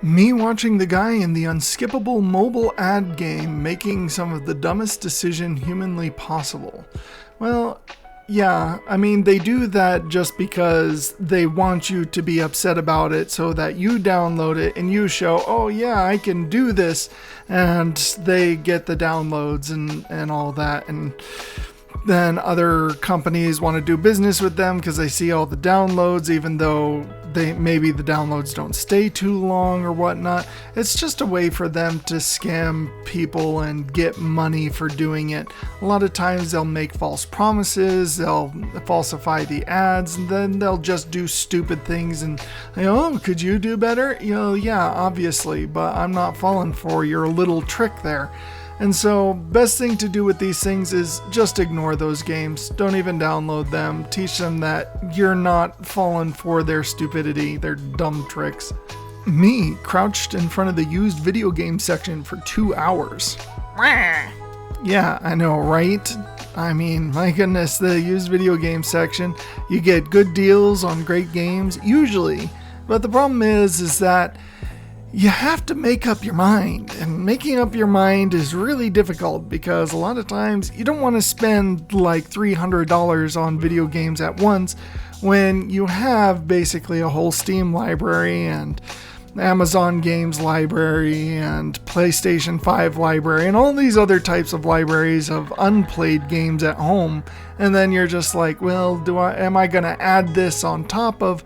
Me watching the guy in the unskippable mobile ad game making some of the dumbest decision humanly possible. Well, yeah, I mean, they do that just because they want you to be upset about it so that you download it and you show, oh yeah, I can do this, and they get the downloads and all that, and then other companies want to do business with them because they see all the downloads, even though maybe the downloads don't stay too long or whatnot. It's just a way for them to scam people and get money for doing it. A lot of times they'll make false promises, they'll falsify the ads, and then they'll just do stupid things and, oh, could you do better? Yeah, obviously, but I'm not falling for your little trick there. And so, best thing to do with these things is just ignore those games. Don't even download them. Teach them that you're not falling for their stupidity, their dumb tricks. Me crouched in front of the used video game section for 2 hours. Yeah, I know, right? I mean, my goodness, the used video game section, you get good deals on great games, usually. But the problem is that you have to make up your mind, and making up your mind is really difficult because a lot of times you don't want to spend like $300 on video games at once when you have basically a whole Steam library and Amazon Games library and PlayStation 5 library and all these other types of libraries of unplayed games at home. And then you're just like, well, am I going to add this on top of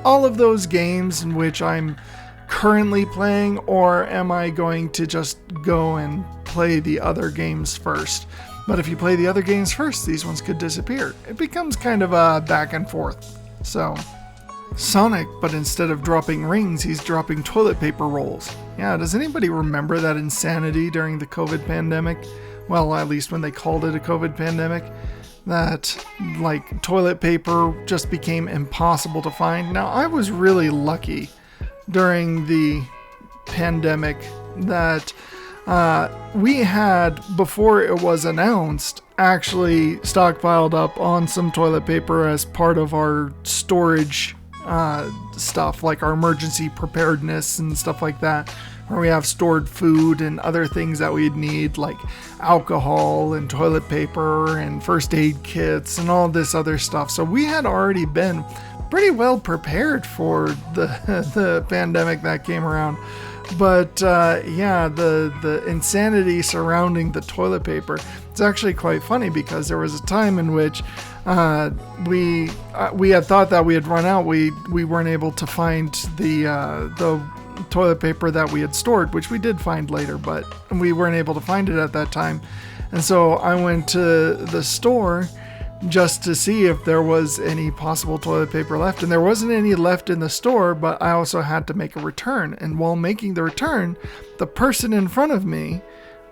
all of those games in which I'm currently playing, or am I going to just go and play the other games first? But if you play the other games first, these ones could disappear. It becomes kind of a back and forth. So, Sonic, but instead of dropping rings, he's dropping toilet paper rolls. Yeah, does anybody remember that insanity during the COVID pandemic? Well, at least when they called it a COVID pandemic. That, like, toilet paper just became impossible to find. Now, I was really lucky during the pandemic that we had, before it was announced, actually stockpiled up on some toilet paper as part of our storage stuff, like our emergency preparedness and stuff like that, where we have stored food and other things that we'd need, like alcohol and toilet paper and first aid kits and all this other stuff. So we had already been pretty well prepared for the pandemic that came around. But yeah, the insanity surrounding the toilet paper, it's actually quite funny because there was a time in which we had thought that we had run out. We weren't able to find the toilet paper that we had stored, which we did find later, but we weren't able to find it at that time. And so I went to the store just to see if there was any possible toilet paper left, and there wasn't any left in the store, but I also had to make a return. And while making the return, the person in front of me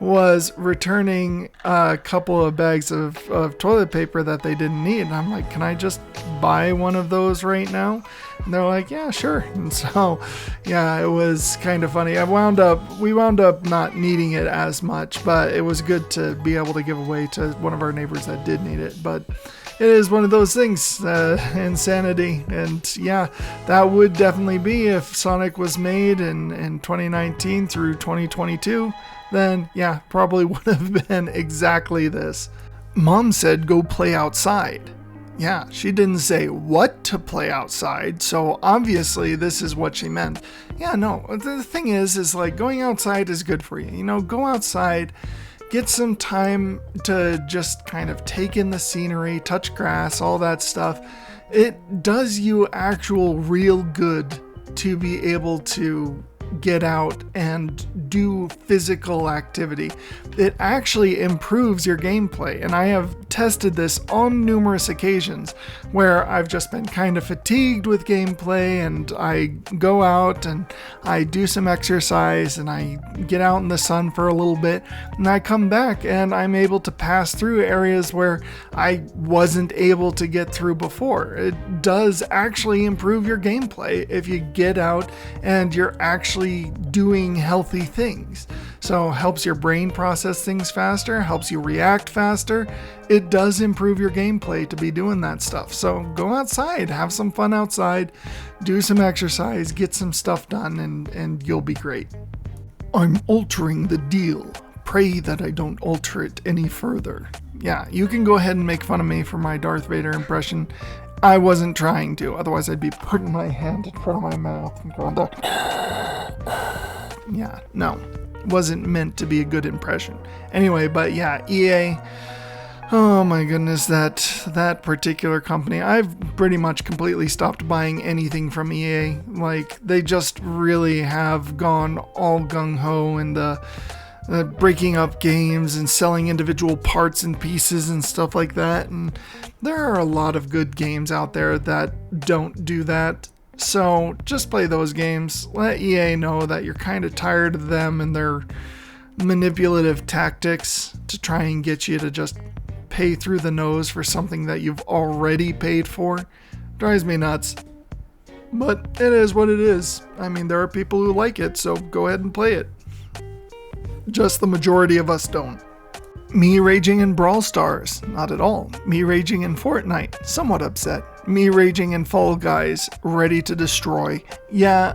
was returning a couple of bags of toilet paper that they didn't need, and I'm like, can I just buy one of those right now? And they're like, yeah, sure. And so yeah, it was kind of funny. We wound up not needing it as much, but it was good to be able to give away to one of our neighbors that did need it. But it is one of those things, insanity. And yeah, that would definitely be if Sonic was made in 2019 through 2022, then yeah, probably would have been exactly this. Mom said go play outside. Yeah, she didn't say what to play outside, so obviously this is what she meant. Yeah, no, the thing is like going outside is good for you. You know, go outside, get some time to just kind of take in the scenery, touch grass, all that stuff. It does you actual real good to be able to get out and do physical activity. It actually improves your gameplay, and I have tested this on numerous occasions where I've just been kind of fatigued with gameplay, and I go out and I do some exercise and I get out in the sun for a little bit, and I come back and I'm able to pass through areas where I wasn't able to get through before. It does actually improve your gameplay if you get out and you're actually doing healthy things. So helps your brain process things faster, helps you react faster. It does improve your gameplay to be doing that stuff. So go outside, have some fun outside, do some exercise, get some stuff done, and you'll be great. I'm altering the deal. Pray that I don't alter it any further. Yeah, you can go ahead and make fun of me for my Darth Vader impression. I wasn't trying to, otherwise I'd be putting my hand in front of my mouth and going there. Yeah, no. Wasn't meant to be a good impression. Anyway, but yeah, EA, oh my goodness, that particular company, I've pretty much completely stopped buying anything from EA. Like, they just really have gone all gung-ho in the breaking up games and selling individual parts and pieces and stuff like that. And there are a lot of good games out there that don't do that. So just play those games. Let EA know that you're kind of tired of them and their manipulative tactics to try and get you to just pay through the nose for something that you've already paid for. Drives me nuts. But it is what it is. I mean, there are people who like it, so go ahead and play it. Just the majority of us don't. Me raging in Brawl Stars, not at all. Me raging in Fortnite, somewhat upset. Me raging in Fall Guys, ready to destroy. Yeah,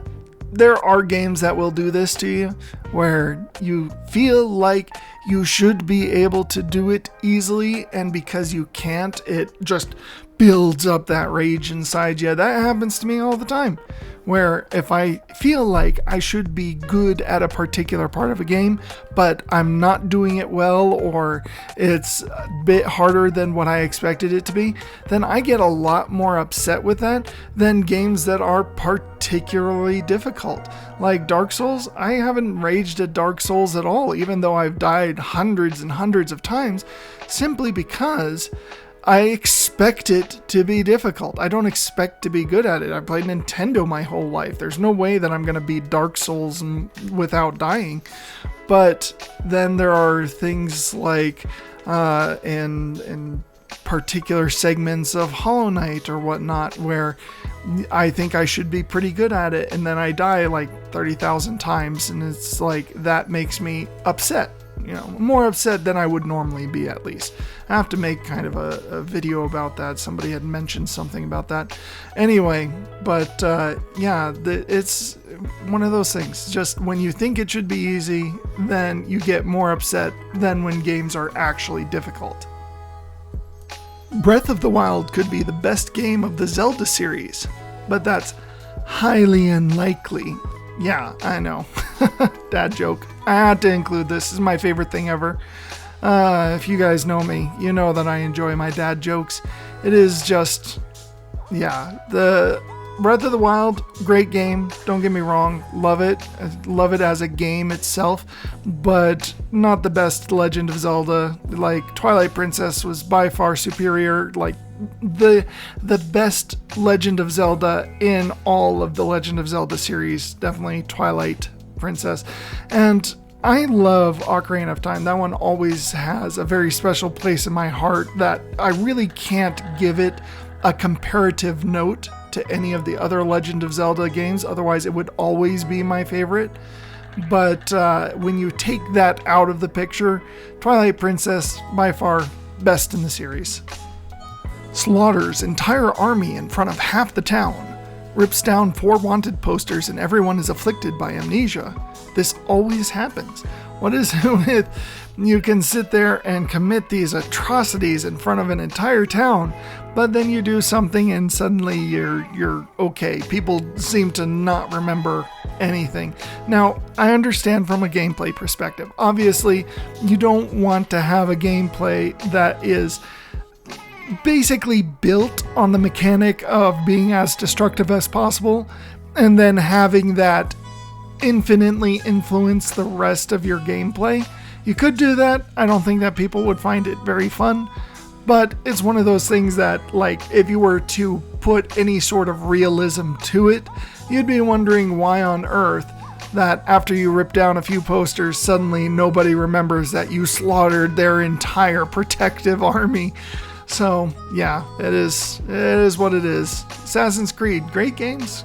there are games that will do this to you, where you feel like you should be able to do it easily, and because you can't, it just builds up that rage inside you. That happens to me all the time, where if I feel like I should be good at a particular part of a game, but I'm not doing it well, or it's a bit harder than what I expected it to be, then I get a lot more upset with that than games that are particularly difficult. Like Dark Souls, I haven't raged at Dark Souls at all, even though I've died hundreds and hundreds of times, simply because I expect it to be difficult. I don't expect to be good at it. I've played Nintendo my whole life. There's no way that I'm going to beat Dark Souls without dying. But then there are things like in particular segments of Hollow Knight or whatnot where I think I should be pretty good at it, and then I die like 30,000 times, and it's like that makes me upset. You know, more upset than I would normally be, at least. I have to make kind of a video about that. Somebody had mentioned something about that. Anyway, but yeah, it's one of those things. Just when you think it should be easy, then you get more upset than when games are actually difficult. Breath of the Wild could be the best game of the Zelda series, but that's highly unlikely. Yeah, I know. Dad joke. I had to include this. This is my favorite thing ever. If you guys know me, you know that I enjoy my dad jokes. It is just, yeah, the Breath of the Wild, great game. Don't get me wrong. Love it. I love it as a game itself, but not the best Legend of Zelda. Like, Twilight Princess was by far superior. Like, the best Legend of Zelda in all of the Legend of Zelda series, definitely Twilight Princess. And I love Ocarina of Time. That one always has a very special place in my heart that I really can't give it a comparative note to any of the other Legend of Zelda games, otherwise it would always be my favorite. But when you take that out of the picture, Twilight Princess, by far, best in the series. Slaughters entire army in front of half the town, rips down 4 wanted posters, and everyone is afflicted by amnesia. This always happens. What is it with you can sit there and commit these atrocities in front of an entire town, but then you do something and suddenly you're okay. People seem to not remember anything. Now, I understand from a gameplay perspective. Obviously, you don't want to have a gameplay that is basically built on the mechanic of being as destructive as possible, and then having that infinitely influence the rest of your gameplay. You could do that. I don't think that people would find it very fun, but it's one of those things that, like, if you were to put any sort of realism to it, you'd be wondering why on earth that after you rip down a few posters, suddenly nobody remembers that you slaughtered their entire protective army. So yeah, it is what it is. Assassin's Creed, great games.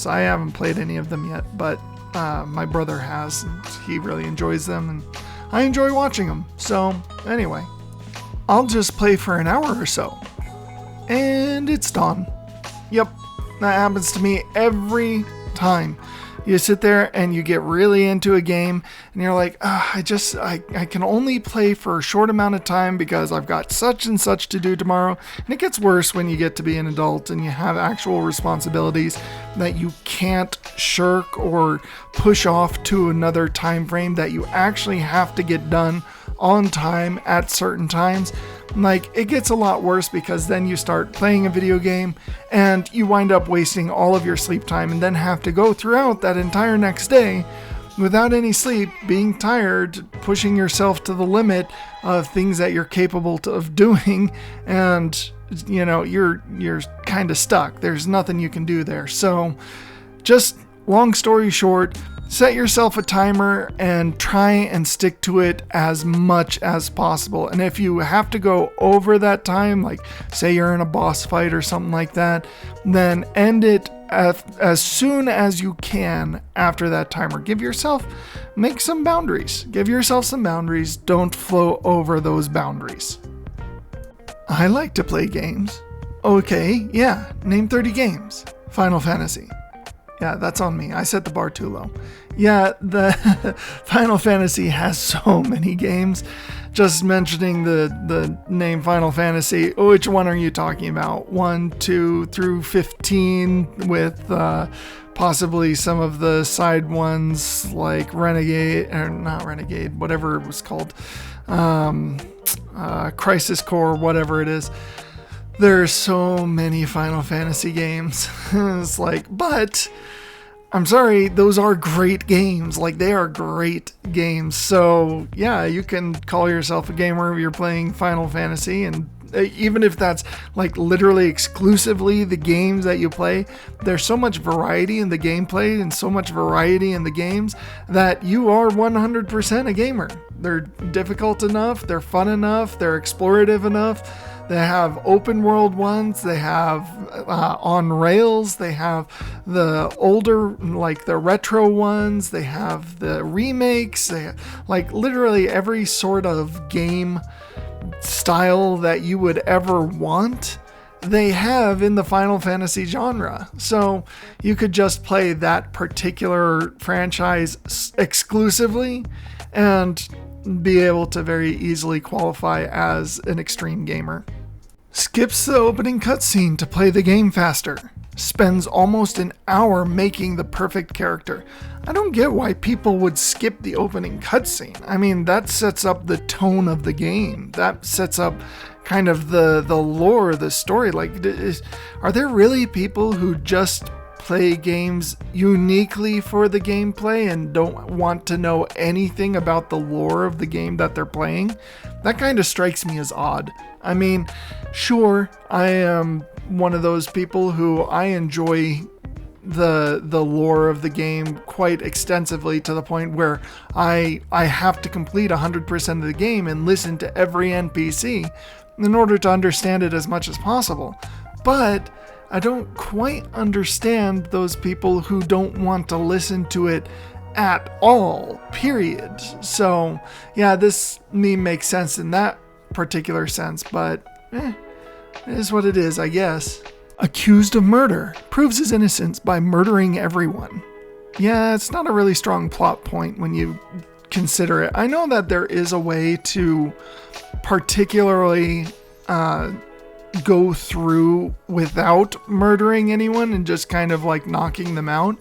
I haven't played any of them yet, but my brother has, and he really enjoys them, and I enjoy watching them. So anyway, I'll just play for an hour or so, and it's done. Yep, that happens to me every time. You sit there and you get really into a game and you're like, I can only play for a short amount of time because I've got such and such to do tomorrow. And it gets worse when you get to be an adult and you have actual responsibilities that you can't shirk or push off to another time frame, that you actually have to get done on time at certain times. Like, it gets a lot worse because then you start playing a video game and you wind up wasting all of your sleep time and then have to go throughout that entire next day without any sleep, being tired, pushing yourself to the limit of things that you're capable of doing, and you're kind of stuck. There's nothing you can do there. So just long story short, set yourself a timer and try and stick to it as much as possible. And if you have to go over that time, like say you're in a boss fight or something like that, then end it as soon as you can after that timer. Make some boundaries. Give yourself some boundaries. Don't flow over those boundaries. I like to play games. Okay, yeah, name 30 games. Final Fantasy. Yeah, that's on me. I set the bar too low. Yeah, the Final Fantasy has so many games. Just mentioning the name Final Fantasy, which one are you talking about? 1, 2 through 15 with possibly some of the side ones like Renegade, or not Renegade, whatever it was called. Crisis Core, whatever it is. There's so many Final Fantasy games. It's like, but I'm sorry, those are great games. Like, they are great games. So yeah, you can call yourself a gamer if you're playing Final Fantasy, and even if that's like literally exclusively the games that you play, there's so much variety in the gameplay and so much variety in the games that you are 100% a gamer. They're difficult enough, they're fun enough, they're explorative enough. They have open world ones, they have on rails, they have the older, like the retro ones, they have the remakes, they have, like, literally every sort of game style that you would ever want, they have in the Final Fantasy genre. So you could just play that particular franchise exclusively and be able to very easily qualify as an extreme gamer. Skips the opening cutscene to play the game faster. Spends almost an hour making the perfect character. I don't get why people would skip the opening cutscene. I mean, that sets up the tone of the game. That sets up kind of the lore, the story. Like, are there really people who just play games uniquely for the gameplay and don't want to know anything about the lore of the game that they're playing? That kind of strikes me as odd. I mean, sure, I am one of those people who I enjoy the lore of the game quite extensively, to the point where I have to complete 100% of the game and listen to every NPC in order to understand it as much as possible. But I don't quite understand those people who don't want to listen to it at all, period. So yeah, this meme makes sense in that particular sense, but it is what it is, I guess. Accused of murder, proves his innocence by murdering everyone. Yeah, it's not a really strong plot point when you consider it. I know that there is a way to particularly go through without murdering anyone and just kind of like knocking them out,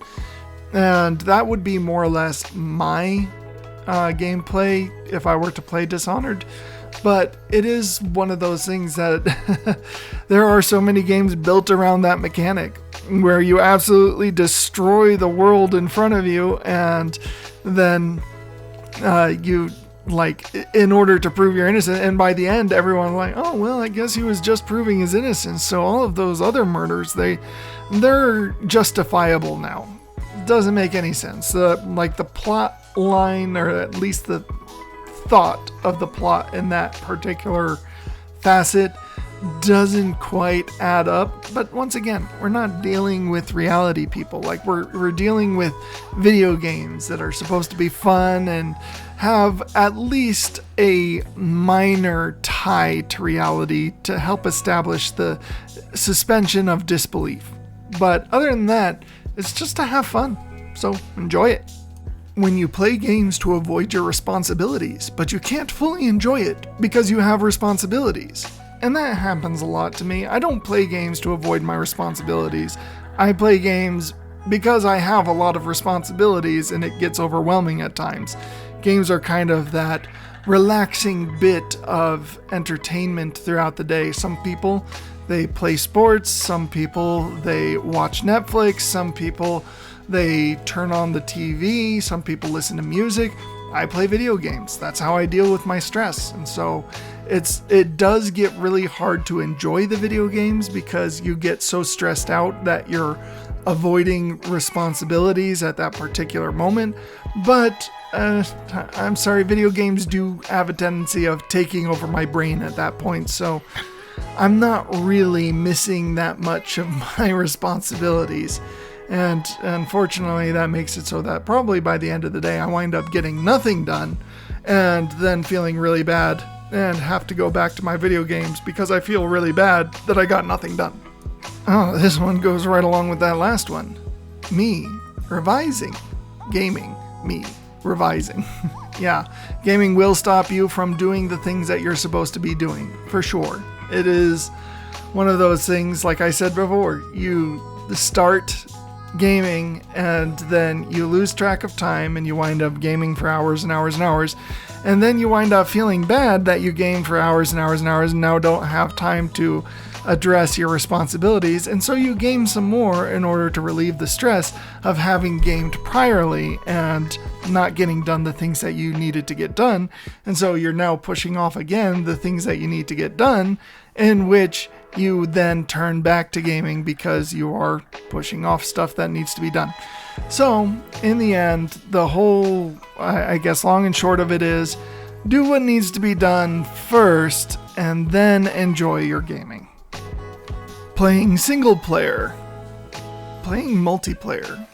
and that would be more or less my gameplay if I were to play Dishonored. But it is one of those things that there are so many games built around that mechanic where you absolutely destroy the world in front of you, and then you, like, in order to prove you're innocent, and by the end everyone's like, oh well, I guess he was just proving his innocence, so all of those other murders, they're justifiable now. It doesn't make any sense. Like the plot line, or at least the thought of the plot in that particular facet, doesn't quite add up. But once again, we're not dealing with reality, people. Like, we're dealing with video games that are supposed to be fun and have at least a minor tie to reality to help establish the suspension of disbelief. But other than that, it's just to have fun. So enjoy it. When you play games to avoid your responsibilities, but you can't fully enjoy it because you have responsibilities. And that happens a lot to me. I don't play games to avoid my responsibilities. I play games because I have a lot of responsibilities and it gets overwhelming at times. Games are kind of that relaxing bit of entertainment throughout the day. Some people, they play sports. Some people, they watch Netflix. Some people, they turn on the TV. Some people listen to music. I play video games. That's how I deal with my stress. And so it does get really hard to enjoy the video games because you get so stressed out that you're avoiding responsibilities at that particular moment. But I'm sorry, video games do have a tendency of taking over my brain at that point. So I'm not really missing that much of my responsibilities. And unfortunately, that makes it so that probably by the end of the day, I wind up getting nothing done and then feeling really bad and have to go back to my video games because I feel really bad that I got nothing done. Oh, this one goes right along with that last one. Me revising. Gaming. Me revising. Yeah, gaming will stop you from doing the things that you're supposed to be doing, for sure. It is one of those things, like I said before, you start gaming and then you lose track of time and you wind up gaming for hours and hours and hours, and then you wind up feeling bad that you game for hours and hours and hours and now don't have time to address your responsibilities, and so you game some more in order to relieve the stress of having gamed priorly and not getting done the things that you needed to get done, and so you're now pushing off again the things that you need to get done, in which you then turn back to gaming because you are pushing off stuff that needs to be done. So in the end, the whole, I guess long and short of it is, do what needs to be done first and then enjoy your gaming. Playing single player. Playing multiplayer.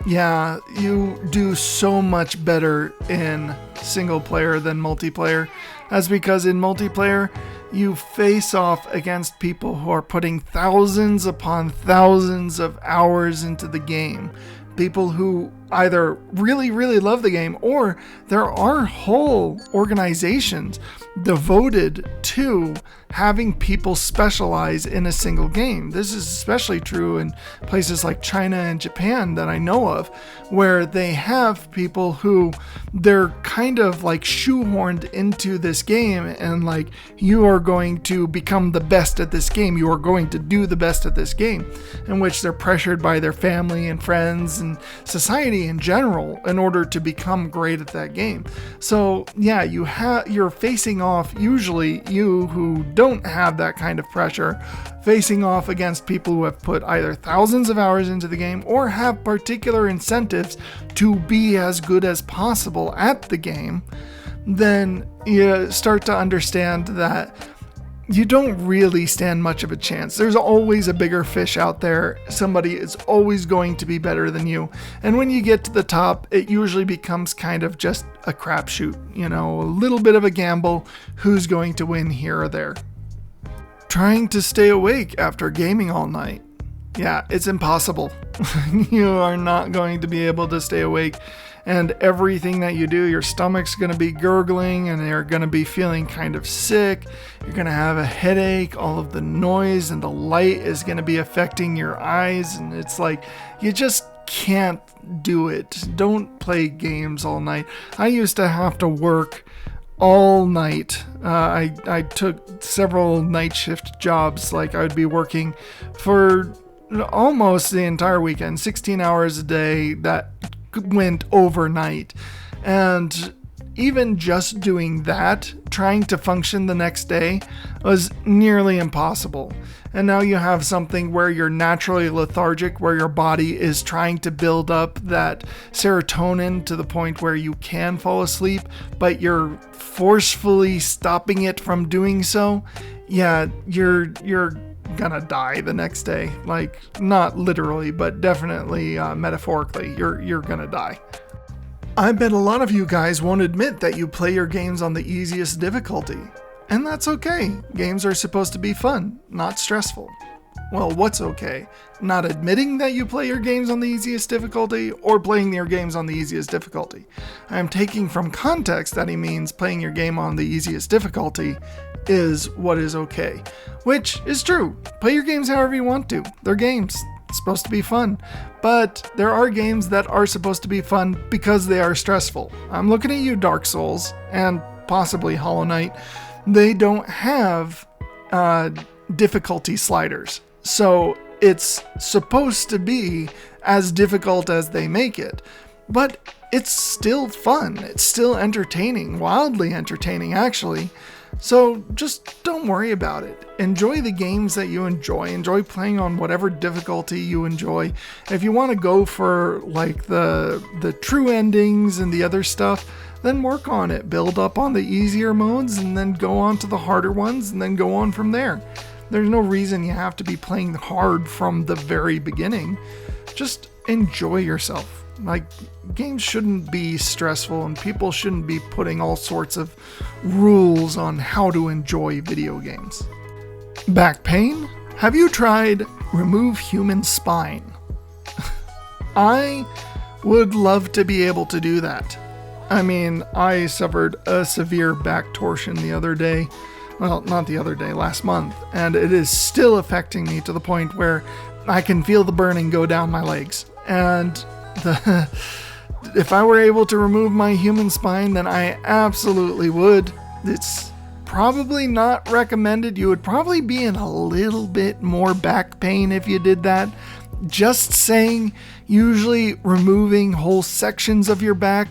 Yeah, you do so much better in single player than multiplayer. That's because in multiplayer, you face off against people who are putting thousands upon thousands of hours into the game. People who either really, really love the game, or there are whole organizations devoted to having people specialize in a single game. This is especially true in places like China and Japan that I know of, where they have people who they're kind of like shoehorned into this game, and like, you are going to become the best at this game, you are going to do the best at this game, in which they're pressured by their family and friends and society in general in order to become great at that game. So yeah, you're facing off, usually you who don't have that kind of pressure, facing off against people who have put either thousands of hours into the game or have particular incentives to be as good as possible at the game. Then you start to understand that you don't really stand much of a chance. There's always a bigger fish out there. Somebody is always going to be better than you. And when you get to the top, it usually becomes kind of just a crapshoot, a little bit of a gamble. Who's going to win here or there? Trying to stay awake after gaming all night. Yeah, it's impossible. You are not going to be able to stay awake. And everything that you do, your stomach's going to be gurgling and you're going to be feeling kind of sick. You're going to have a headache. All of the noise and the light is going to be affecting your eyes. And it's like, you just can't do it. Don't play games all night. I used to have to work all night. I took several night shift jobs. Like, I would be working for almost the entire weekend, 16 hours a day. That went overnight, and even just doing that, trying to function the next day, was nearly impossible. And now you have something where you're naturally lethargic, where your body is trying to build up that serotonin to the point where you can fall asleep, but you're forcefully stopping it from doing so. Yeah, you're gonna die the next day. Like, not literally, but definitely metaphorically, you're gonna die. I bet a lot of you guys won't admit that you play your games on the easiest difficulty. And that's okay. Games are supposed to be fun, not stressful. Well, what's okay? Not admitting that you play your games on the easiest difficulty, or playing your games on the easiest difficulty? I am taking from context that he means playing your game on the easiest difficulty is what is okay. Which is true. Play your games however you want to. They're games. It's supposed to be fun. But there are games that are supposed to be fun because they are stressful. I'm looking at you, Dark Souls, and possibly Hollow Knight. They don't have difficulty sliders. So it's supposed to be as difficult as they make it. But it's still fun. It's still entertaining. Wildly entertaining, actually. So just don't worry about it. Enjoy the games that you enjoy. Enjoy playing on whatever difficulty you enjoy. If you want to go for like the true endings and the other stuff, then work on it. Build up on the easier modes and then go on to the harder ones and then go on from there. There's no reason you have to be playing hard from the very beginning. Just enjoy yourself. Like, games shouldn't be stressful and people shouldn't be putting all sorts of rules on how to enjoy video games. Back pain? Have you tried remove human spine? I would love to be able to do that. I mean, I suffered a severe back torsion the other day. Well, not the other day, last month. And it is still affecting me to the point where I can feel the burning go down my legs. And if I were able to remove my human spine, then I absolutely would. It's probably not recommended. You would probably be in a little bit more back pain if you did that. Just saying, usually removing whole sections of your back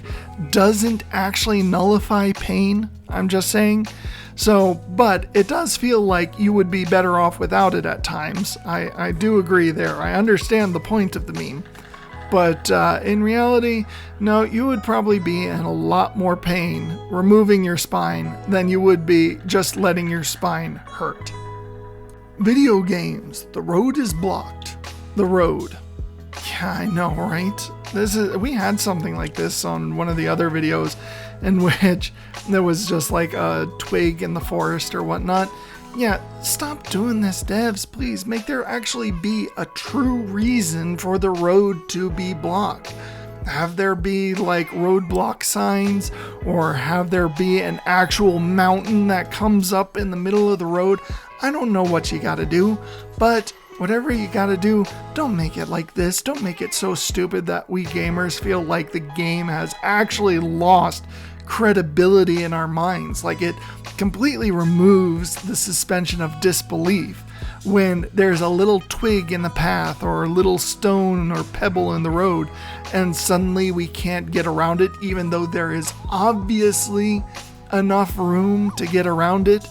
doesn't actually nullify pain. I'm just saying. So, but it does feel like you would be better off without it at times. I do agree there. I understand the point of the meme. But in reality, no, you would probably be in a lot more pain removing your spine than you would be just letting your spine hurt. Video games. The road is blocked. The road. Yeah, I know, right? We had something like this on one of the other videos in which there was just like a twig in the forest or whatnot. Yeah, stop doing this, devs. Please make there actually be a true reason for the road to be blocked. Have there be like roadblock signs, or have there be an actual mountain that comes up in the middle of the road. I don't know what you gotta do, but whatever you gotta do, don't make it like this. Don't make it so stupid that we gamers feel like the game has actually lost credibility in our minds. Like, it completely removes the suspension of disbelief when there's a little twig in the path or a little stone or pebble in the road and suddenly we can't get around it, even though there is obviously enough room to get around it.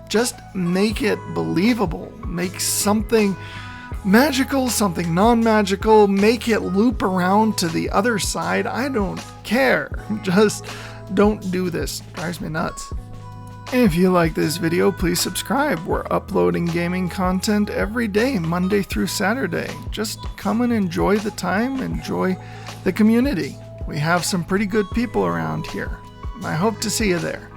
Just make it believable. Make something magical, something non-magical. Make it loop around to the other side. I don't care. Just don't do this. It drives me nuts. If you like this video, please subscribe. We're uploading gaming content every day, Monday through Saturday. Just come and enjoy the time, enjoy the community. We have some pretty good people around here. I hope to see you there.